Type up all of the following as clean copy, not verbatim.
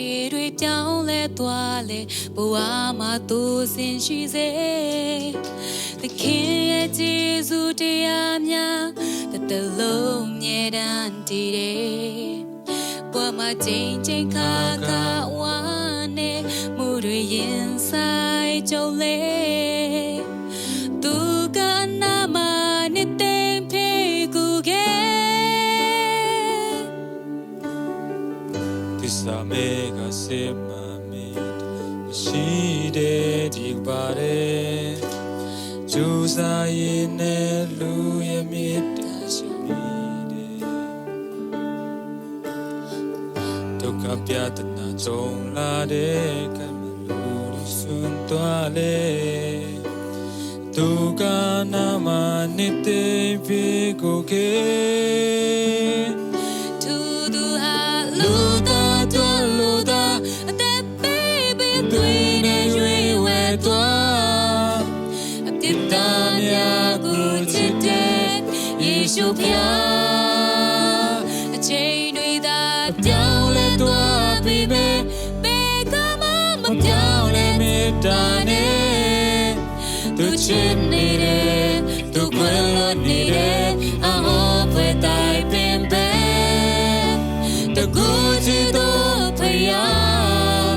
ရေတွေပြောင်းလဲသွားလေဘဝမှာသူစင်ရှိစေသခင်ရဲ့ကျေးဇူးတရားများတလုံးမြဲတမ်းတည်တယ်ဘဝမှာချိန်ချိန်ခါခါဝါနေမှုတွေရင်ဆိုင်ကြုံလေသူကနာမနဲ့တင်ဖေကူခဲ့ဒီစာမေကစေမမီရှိတဲ့ဒီပါတဲ့ကျူစာရင်နဲ့လူရဲ့မြတ်တာရှိမိတယ်ဒုက္ခပြဒနာကြုံလာတဲ့ကံလူတွေစွန့်သွားလေသူကနာမနဲ့တဲ့ဖေကိုကေသူသူဟာလူသားတို့လူသားအသက်ပေးပြီးသွေးနဲ့ရွေးဝဲသွားအပြစ်သားများကိုချစ်တဲ့ယေရှုဖျားအချိန်တွေသာပြောင်းလဲသွားပြီးမဲ့ဘယ်ကမှမပြောင်းလဲမေတ္တာနဲ့သူချစ်နေတယ်သူခွင့်လွတ်နေတယ်အဟောဖွယ်တိုင်းပင်ပဲတကူချစ်တော်ဖယား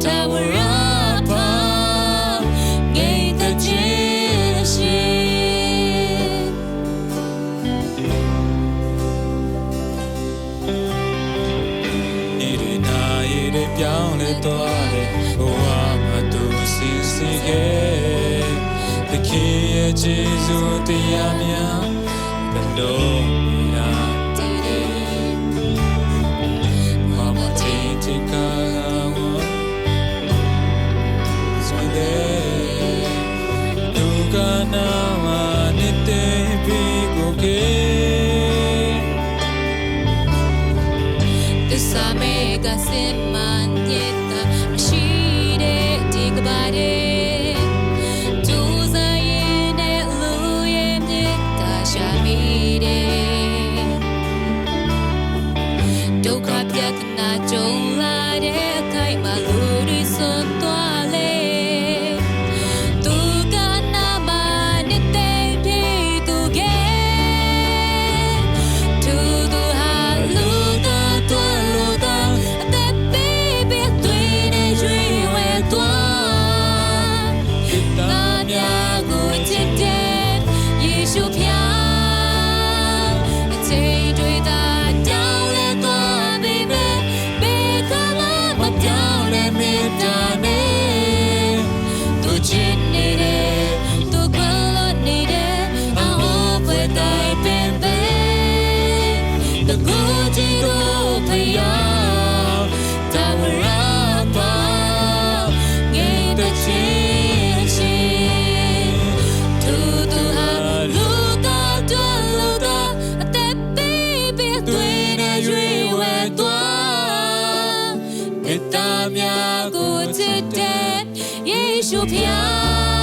တာဝရပါငိတ်တဲ့ချစ်ရှိနေရနာရည်ပြောင်းလဲသွားတယ်ဘဝမှာသူစီစီခဲ့သခင်ရဲ့ကျေးဇူးတရားများဘယ်လိုများတည်တယ်မမတီတီကာဝဆိုတဲ့သူကနာမနဲ့တဲ့ပြီးကိုကေသစ္စာမေကစင်မန်ရဲ့တာမရှိတဲ့ဒီကဘာတဲ့ကျူစာရင်နဲ့လူရဲ့မြတ်တာရှာမိတယ်ဒုက္ခပြဿနာကြုံလာတဲ့အခိုက်မှာလူတွေစွန့်သွားလေသူကနာမနဲ့တဲ့ပြီးသူကသူသူဟာလူသားတို့လူသားအသက်ပေးပြီးသွေးနဲ့ရွေးဝဲသွားနာမြကိုချစ်တဲ့ယေရှုဖျားအချိန်တွေသာကြောင်းလဲသွားပြီးမဲ့ဘယ်ကမှမပြောင်းလဲမေတ္တာနဲ့သူချစ်နေတယ်သူကလို့နေတယ်အဟောဖွယ်တိုင်းပင်ပဲတကူချစ်တော်ဖယားတာဝရပါငိတ်တဲ့ချစ်ရှိသူသူဟာလူသားတို့လူသားအသက်ပေးပြီးသွေးနဲ့ရွေးဝဲသွားမေတ္တာများကိုချစ်တဲ့ယေရှုဖျား